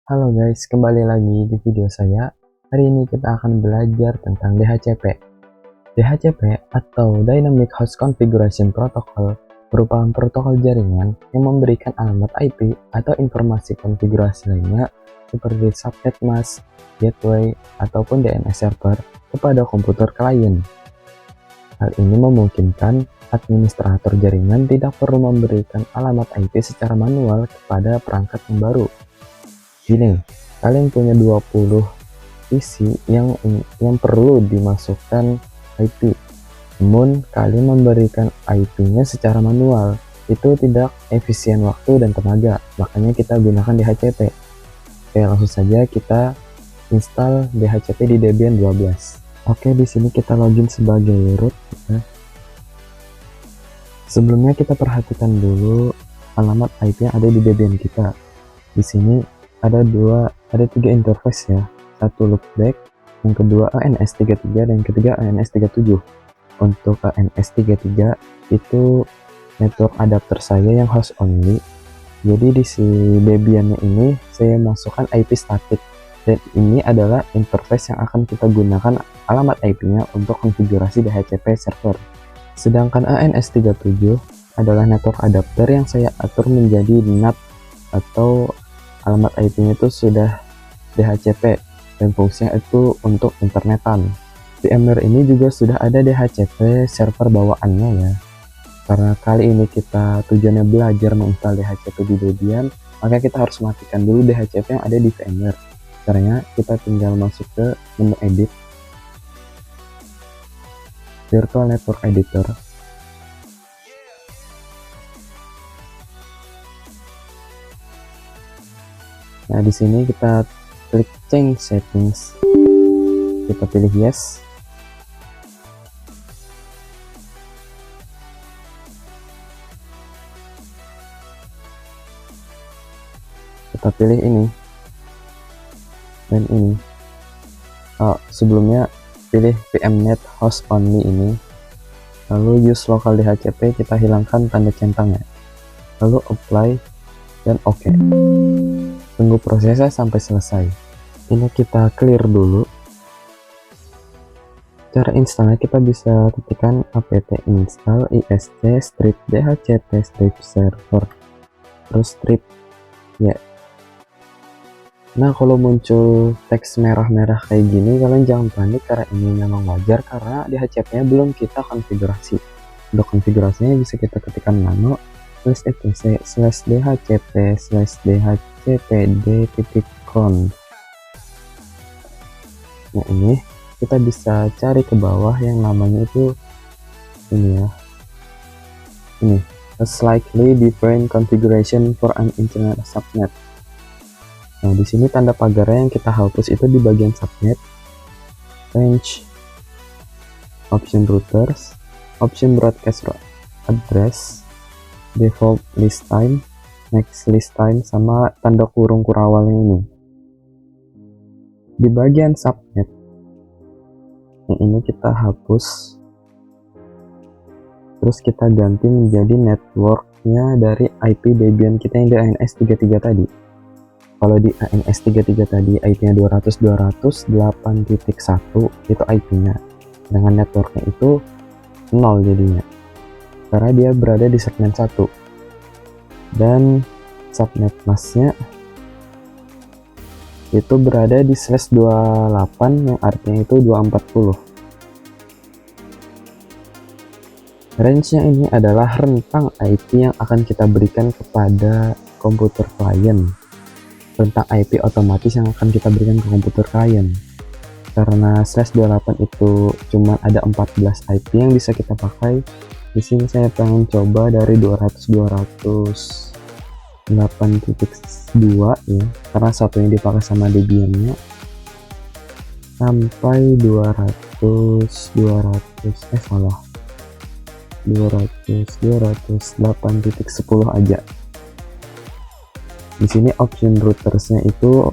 Halo guys, kembali lagi di video saya. Hari ini kita akan belajar tentang DHCP. DHCP atau Dynamic Host Configuration Protocol merupakan protokol jaringan yang memberikan alamat IP atau informasi konfigurasi lainnya seperti subnet mask, gateway, ataupun DNS server kepada komputer klien. Hal ini memungkinkan administrator jaringan tidak perlu memberikan alamat IP secara manual kepada perangkat yang baru. Gini, kalian punya 20 PC yang perlu dimasukkan IP. Namun, kalian memberikan IP-nya secara manual. Itu tidak efisien waktu dan tenaga. Makanya kita gunakan DHCP. Oke, langsung saja kita install DHCP di Debian 12. Oke, di sini kita login sebagai root. Sebelumnya kita perhatikan dulu alamat IP yang ada di Debian kita. Di sini ada tiga interface ya, satu loopback, yang kedua ANS33 dan yang ketiga ANS37. Untuk ANS33 itu network adapter saya yang host only, jadi di si Debian ini saya masukkan IP static, dan ini adalah interface yang akan kita gunakan alamat IP nya untuk konfigurasi DHCP server. Sedangkan ANS37 adalah network adapter yang saya atur menjadi NAT atau alamat IP-nya itu sudah DHCP dan fungsinya itu untuk internetan. VMware ini juga sudah ada DHCP server bawaannya ya. Karena kali ini kita tujuannya belajar menginstal DHCP di Debian, maka kita harus matikan dulu DHCP yang ada di VMware. Caranya kita tinggal masuk ke menu edit, Virtual Network Editor. Nah, di sini kita klik change settings. Kita pilih yes. Kita pilih ini dan ini. Sebelumnya pilih VMnet host only ini. Lalu use local DHCP, kita hilangkan tanda centangnya. Lalu apply dan oke. Tunggu prosesnya sampai selesai. Ini kita clear dulu. Cara installnya kita bisa ketikkan apt install ist strip dhcp strip server terus strip ya. Nah, kalau muncul teks merah-merah kayak gini, kalian jangan panik karena ini memang wajar karena DHCP-nya belum kita konfigurasi. Untuk konfigurasinya bisa kita ketikkan nano /etc/dhcp/dhcpd.conf. Nah, ini kita bisa cari ke bawah yang namanya itu ini ya. Ini, a slightly different configuration for an internet subnet. Nah, di sini tanda pagarnya yang kita hapus itu di bagian subnet, range, option routers, option broadcast address, default list time, next list time, sama tanda kurung kurawal ini. Di bagian subnet yang ini kita hapus, terus kita ganti menjadi networknya dari IP Debian kita yang di ANS33 tadi. Kalau di ANS33 tadi IP-nya 200.200.8.1 itu IP-nya, dengan networknya itu 0 jadinya karena dia berada di segmen 1, dan subnet masknya itu berada di /28 yang artinya itu 240. Range-nya ini adalah rentang IP yang akan kita berikan kepada komputer klien, rentang IP otomatis yang akan kita berikan ke komputer klien. Karena /28 itu cuma ada 14 IP yang bisa kita pakai. Di sini saya pengen coba dari 200.200.8.2 ya, karena satunya dipakai sama Debian-nya, sampai 200.8.10 aja. Di sini option routersnya itu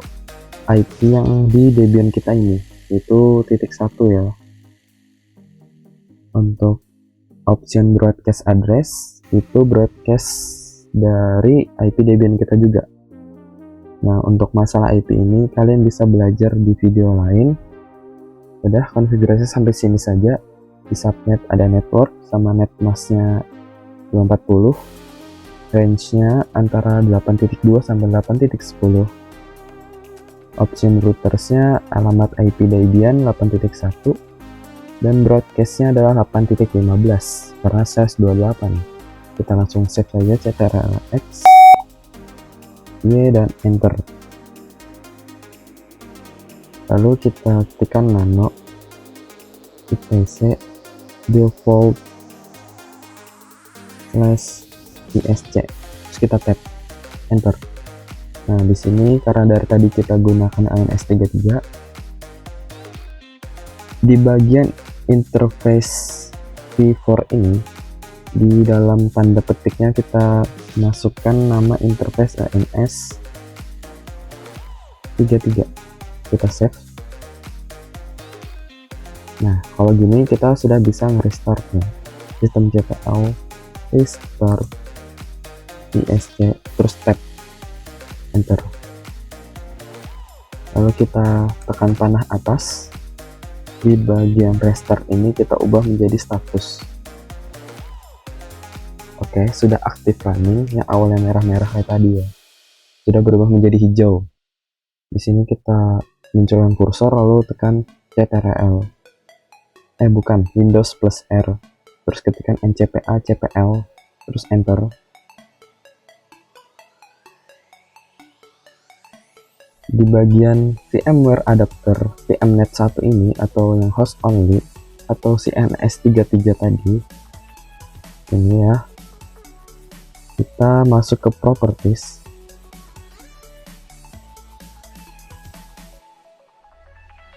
IP yang di Debian kita ini, itu .1 ya. Untuk option broadcast address itu broadcast dari IP Debian kita juga. Nah, untuk masalah IP ini kalian bisa belajar di video lain. Udah, konfigurasi sampai sini saja. Di subnet ada network sama net masknya 240. Range-nya antara 8.2 sampai 8.10. Option routersnya alamat IP Debian 8.1 dan broadcastnya adalah 8.15 karena SAS 28. Kita langsung save saja ctrl-x, Y dan enter. Lalu kita tekan nano IPC default /isc, terus kita tap enter. Nah, di sini karena dari tadi kita gunakan ANS33, di bagian interface V4 ini, di dalam tanda petiknya kita masukkan nama interface ANS33. Kita save. Nah, kalau gini kita sudah bisa nge-restartnya. Sistem CPL, restart ISC, terus tap enter. Lalu kita tekan panah atas. Di bagian restart ini kita ubah menjadi status. Oke, sudah aktif running. Yang awalnya merah-merah kayak tadi ya, sudah berubah menjadi hijau. Di sini kita munculkan kursor lalu tekan CTRL. Bukan, Windows plus R. Terus ketikkan ncpa cpl, terus enter. Di bagian VMware adapter VMnet 1 ini atau yang host only atau si NS33 tadi ini ya, kita masuk ke properties.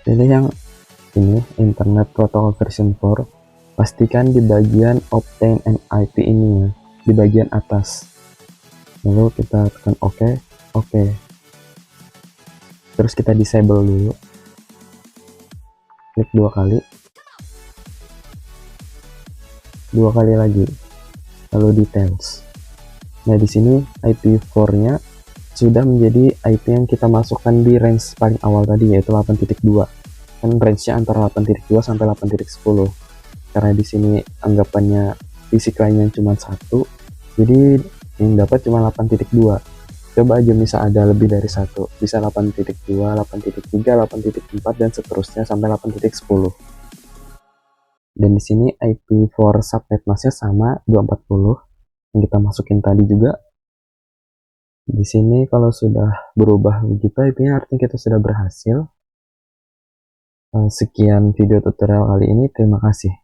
Pilih yang ini Internet Protocol version 4. Pastikan di bagian obtain an IP ini ya, di bagian atas. Lalu kita tekan OK. Terus kita disable dulu. Klik dua kali lagi. Lalu details. Nah, di sini IP4-nya sudah menjadi IP yang kita masukkan di range paling awal tadi, yaitu 8.2. Kan range-nya antara 8.2 sampai 8.10. Karena di sini anggapannya fisik lainnya cuma satu, jadi yang dapat cuma 8.2. Coba aja misal ada lebih dari satu, bisa 8.2, 8.3, 8.4 dan seterusnya sampai 8.10. Dan di sini IP4 subnet masknya sama 240 yang kita masukin tadi juga. Di sini kalau sudah berubah begitu IP-nya artinya kita sudah berhasil. Sekian video tutorial kali ini, terima kasih.